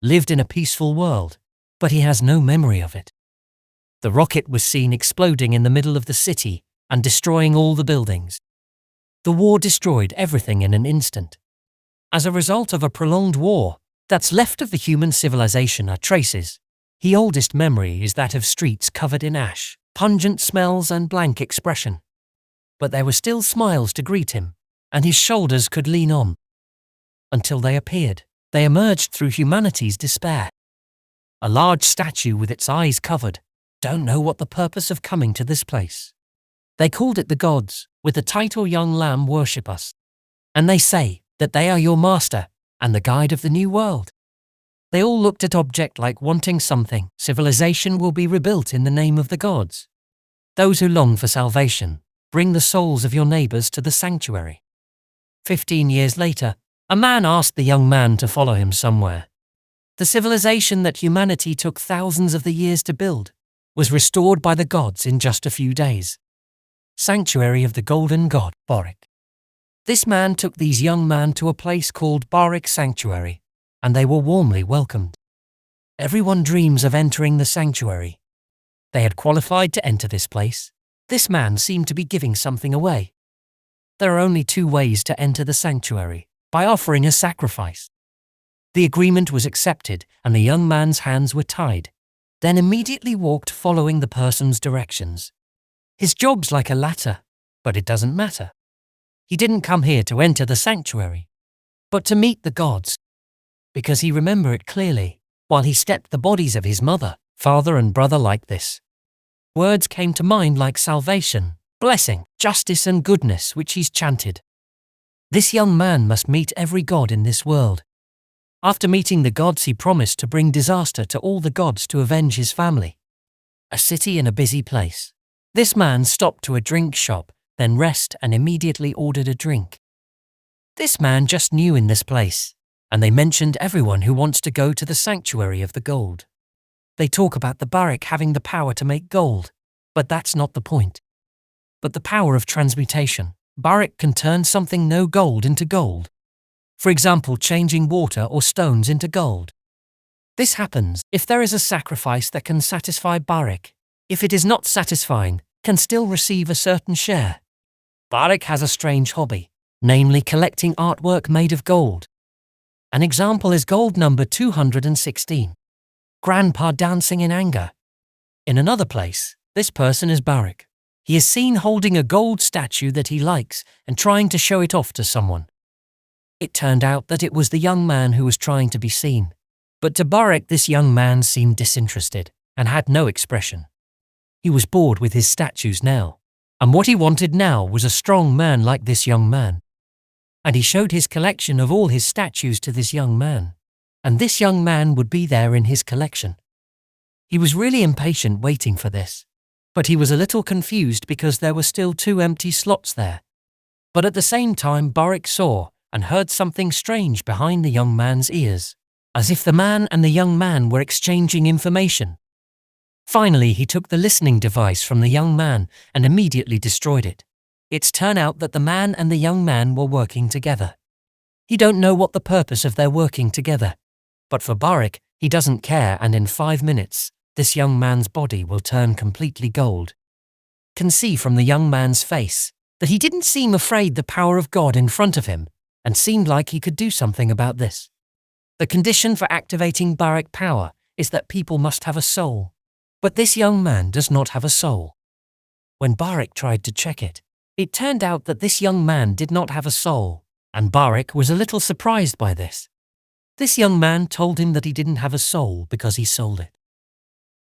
lived in a peaceful world, but he has no memory of it. The rocket was seen exploding in the middle of the city and destroying all the buildings. The war destroyed everything in an instant. As a result of a prolonged war, that's left of the human civilization are traces. His oldest memory is that of streets covered in ash, pungent smells and blank expression. But there were still smiles to greet him, and his shoulders could lean on. Until they appeared. They emerged through humanity's despair. A large statue with its eyes covered, don't know what the purpose of coming to this place. They called it the gods, with the title Young Lamb worship us. And they say that they are your master and the guide of the new world. They all looked at object like wanting something. Civilization will be rebuilt in the name of the gods. Those who long for salvation, bring the souls of your neighbors to the sanctuary. 15 years later, a man asked the young man to follow him somewhere. The civilization that humanity took thousands of the years to build was restored by the gods in just a few days. Sanctuary of the Golden God, Barik. This man took these young men to a place called Barik Sanctuary, and they were warmly welcomed. Everyone dreams of entering the sanctuary. They had qualified to enter this place. This man seemed to be giving something away. There are only 2 ways to enter the sanctuary. By offering a sacrifice. The agreement was accepted and the young man's hands were tied, then immediately walked following the person's directions. His job's like a ladder, but it doesn't matter. He didn't come here to enter the sanctuary, but to meet the gods, because he remembered it clearly while he stepped the bodies of his mother, father and brother like this. Words came to mind like salvation, blessing, justice and goodness which he's chanted. This young man must meet every god in this world. After meeting the gods, he promised to bring disaster to all the gods to avenge his family. A city in a busy place. This man stopped to a drink shop, then rest and immediately ordered a drink. This man just new in this place, and they mentioned everyone who wants to go to the sanctuary of the gold. They talk about the Barik having the power to make gold, but that's not the point. But the power of transmutation. Barik can turn something no gold into gold. For example, changing water or stones into gold. This happens if there is a sacrifice that can satisfy Barik. If it is not satisfying, can still receive a certain share. Barik has a strange hobby, namely collecting artwork made of gold. An example is gold number 216. Grandpa dancing in anger. In another place, this person is Barik. He is seen holding a gold statue that he likes and trying to show it off to someone. It turned out that it was the young man who was trying to be seen. But to Barik, this young man seemed disinterested and had no expression. He was bored with his statues now, and what he wanted now was a strong man like this young man. And he showed his collection of all his statues to this young man, and this young man would be there in his collection. He was really impatient waiting for this. But he was a little confused because there were still 2 empty slots there. But at the same time, Barik saw and heard something strange behind the young man's ears, as if the man and the young man were exchanging information. Finally, he took the listening device from the young man and immediately destroyed it. It's turned out that the man and the young man were working together. He don't know what the purpose of their working together. But for Barik, he doesn't care, and in 5 minutes, this young man's body will turn completely gold. Can see from the young man's face that he didn't seem afraid the power of God in front of him and seemed like he could do something about this. The condition for activating Barik power is that people must have a soul. But this young man does not have a soul. When Barik tried to check it, it turned out that this young man did not have a soul, and Barik was a little surprised by this. This young man told him that he didn't have a soul because he sold it.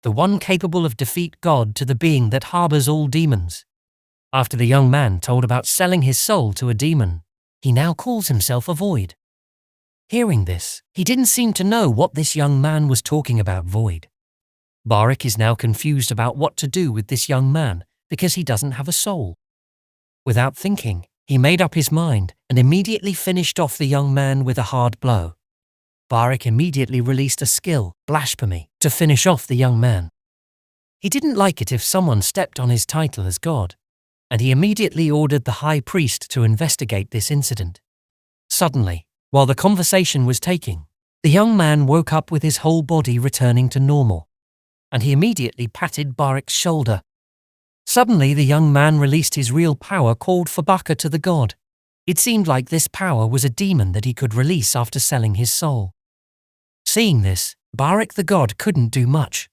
The one capable of defeat God to the being that harbors all demons. After the young man told about selling his soul to a demon, he now calls himself a void. Hearing this, he didn't seem to know what this young man was talking about void. Barik is now confused about what to do with this young man because he doesn't have a soul. Without thinking, he made up his mind and immediately finished off the young man with a hard blow. Barik immediately released a skill, blasphemy, to finish off the young man. He didn't like it if someone stepped on his title as God, and he immediately ordered the high priest to investigate this incident. Suddenly, while the conversation was taking, The young man woke up with his whole body returning to normal, and he immediately patted Barik's shoulder. Suddenly, the young man released his real power called Fabaka to the god. It seemed like this power was a demon that he could release after selling his soul. Seeing this, Barik the god couldn't do much.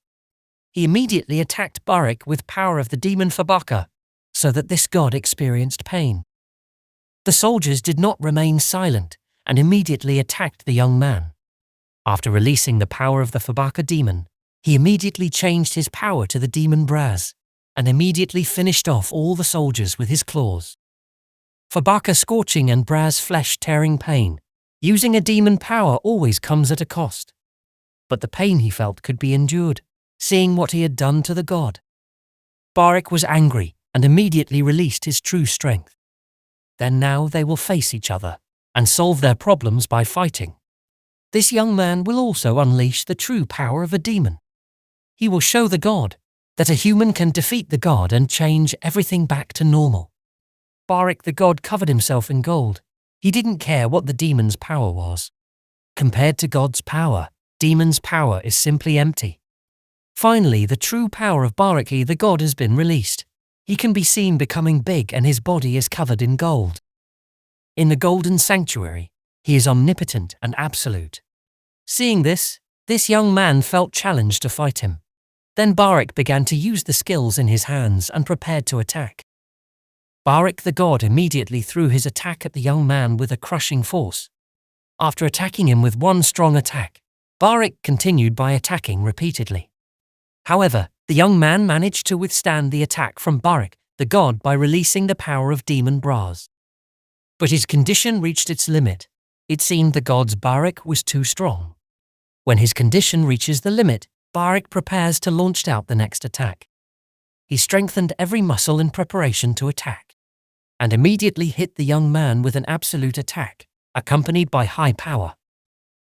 He immediately attacked Barik with power of the demon Fabaka, so that this god experienced pain. The soldiers did not remain silent and immediately attacked the young man. After releasing the power of the Fabaka demon, he immediately changed his power to the demon Braz and immediately finished off all the soldiers with his claws. Fabaka scorching and Braz flesh tearing pain. Using a demon power always comes at a cost. But the pain he felt could be endured, seeing what he had done to the god. Barik was angry and immediately released his true strength. Then now they will face each other and solve their problems by fighting. This young man will also unleash the true power of a demon. He will show the god that a human can defeat the god and change everything back to normal. Barik the god covered himself in gold. He didn't care what the demon's power was. Compared to God's power, demon's power is simply empty. Finally, the true power of Barik the god has been released. He can be seen becoming big and his body is covered in gold. In the golden sanctuary, he is omnipotent and absolute. Seeing this young man felt challenged to fight him. Then Barik began to use the skills in his hands and prepared to attack. Barik the god immediately threw his attack at the young man with a crushing force. After attacking him with one strong attack, Barik continued by attacking repeatedly. However, the young man managed to withstand the attack from Barik the god by releasing the power of demon Braz. But his condition reached its limit. It seemed the god's Barik was too strong. When his condition reaches the limit, Barik prepares to launch out the next attack. He strengthened every muscle in preparation to attack, and immediately hit the young man with an absolute attack, accompanied by high power.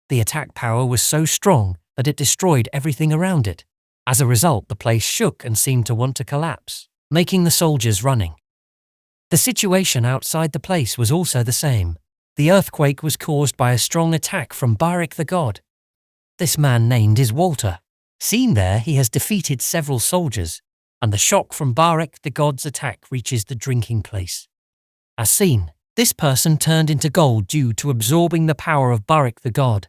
The attack power was so strong that it destroyed everything around it. As a result, the place shook and seemed to want to collapse, making the soldiers running. The situation outside the place was also the same. The earthquake was caused by a strong attack from Barik the god. This man named is Walter. Seen there, he has defeated several soldiers, and the shock from Barik the god's attack reaches the drinking place. As seen, this person turned into gold due to absorbing the power of Barik the god.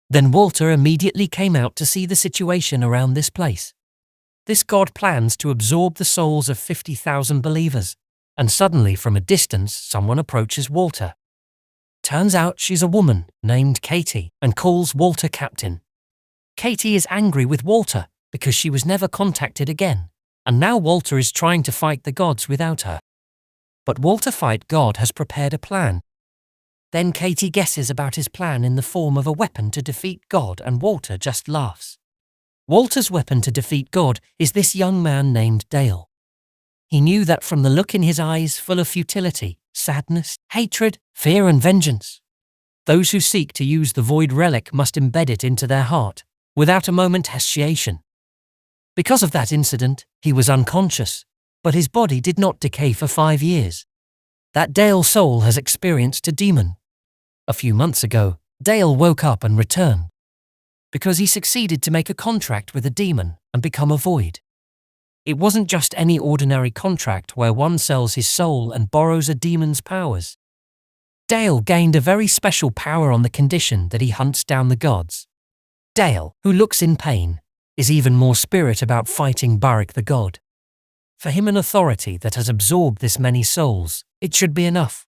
Then Walter immediately came out to see the situation around this place. This god plans to absorb the souls of 50,000 believers, and suddenly from a distance someone approaches Walter. Turns out she's a woman named Katie and calls Walter captain. Katie is angry with Walter because she was never contacted again, and now Walter is trying to fight the gods without her. But Walter Fight God has prepared a plan. Then Katie guesses about his plan in the form of a weapon to defeat God, and Walter just laughs. Walter's weapon to defeat God is this young man named Dale. He knew that from the look in his eyes full of futility, sadness, hatred, fear and vengeance. Those who seek to use the void relic must embed it into their heart, without a moment hesitation. Because of that incident, he was unconscious, but his body did not decay for 5 years. That Dale's soul has experienced a demon. A few months ago, Dale woke up and returned, because he succeeded to make a contract with a demon and become a void. It wasn't just any ordinary contract where one sells his soul and borrows a demon's powers. Dale gained a very special power on the condition that he hunts down the gods. Dale, who looks in pain, is even more spirit about fighting Barik the god. For him, an authority that has absorbed this many souls, it should be enough.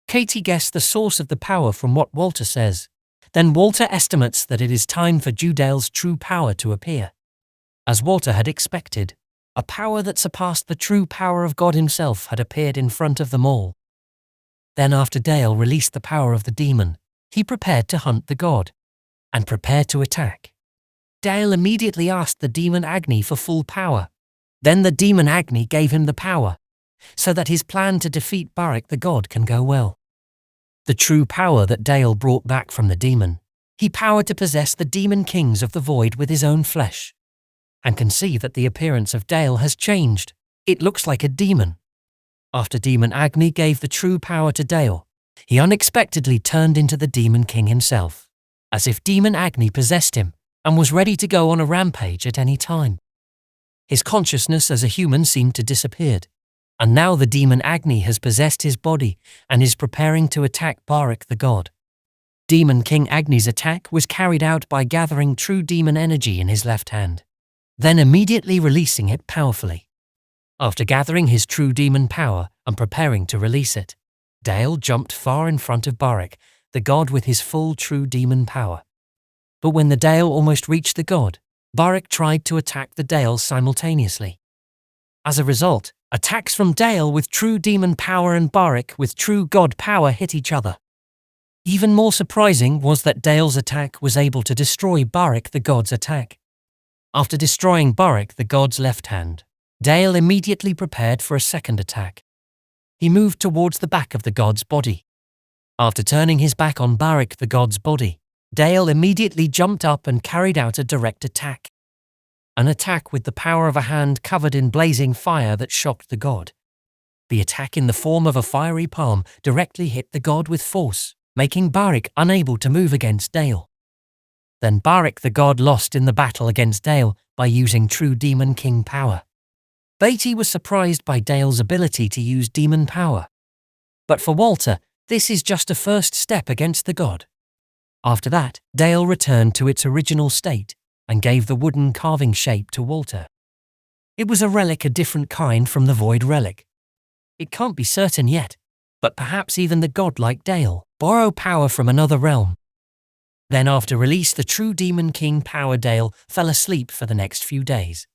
Katie guessed the source of the power from what Walter says. Then Walter estimates that it is time for Dale's true power to appear. As Walter had expected, a power that surpassed the true power of God himself had appeared in front of them all. Then after Dale released the power of the demon, he prepared to hunt the god, and prepared to attack. Dale immediately asked the demon Agni for full power. Then the demon Agni gave him the power, so that his plan to defeat Barik the god can go well. The true power that Dale brought back from the demon, he powered to possess the demon kings of the void with his own flesh, and can see that the appearance of Dale has changed. It looks like a demon. After demon Agni gave the true power to Dale, he unexpectedly turned into the demon king himself. as if Demon Agni possessed him and was ready to go on a rampage at any time. His consciousness as a human seemed to disappear, and now the Demon Agni has possessed his body and is preparing to attack Barak the god. Demon King Agni's attack was carried out by gathering true demon energy in his left hand, then immediately releasing it powerfully. After gathering his true demon power and preparing to release it, Dale jumped far in front of Barak, the god with his full true demon power. But when the Dale almost reached the god, Barak tried to attack the Dale simultaneously. As a result, attacks from Dale with true demon power and Barak with true god power hit each other. Even more surprising was that Dale's attack was able to destroy Barak the god's attack. After destroying Barak the god's left hand, Dale immediately prepared for a second attack. He moved towards the back of the god's body. After turning his back on Barak the god's body, Dale immediately jumped up and carried out a direct attack. An attack with the power of a hand covered in blazing fire that shocked the god. The attack in the form of a fiery palm directly hit the god with force, making Barak unable to move against Dale. Then Barak the god lost in the battle against Dale by using true Demon King power. Beatty was surprised by Dale's ability to use demon power. But for Walter, this is just a first step against the god. After that, Dale returned to its original state and gave the wooden carving shape to Walter. It was a relic a different kind from the Void relic. It can't be certain yet, but perhaps even the godlike Dale borrow power from another realm. Then after release, the true Demon King power Dale fell asleep for the next few days.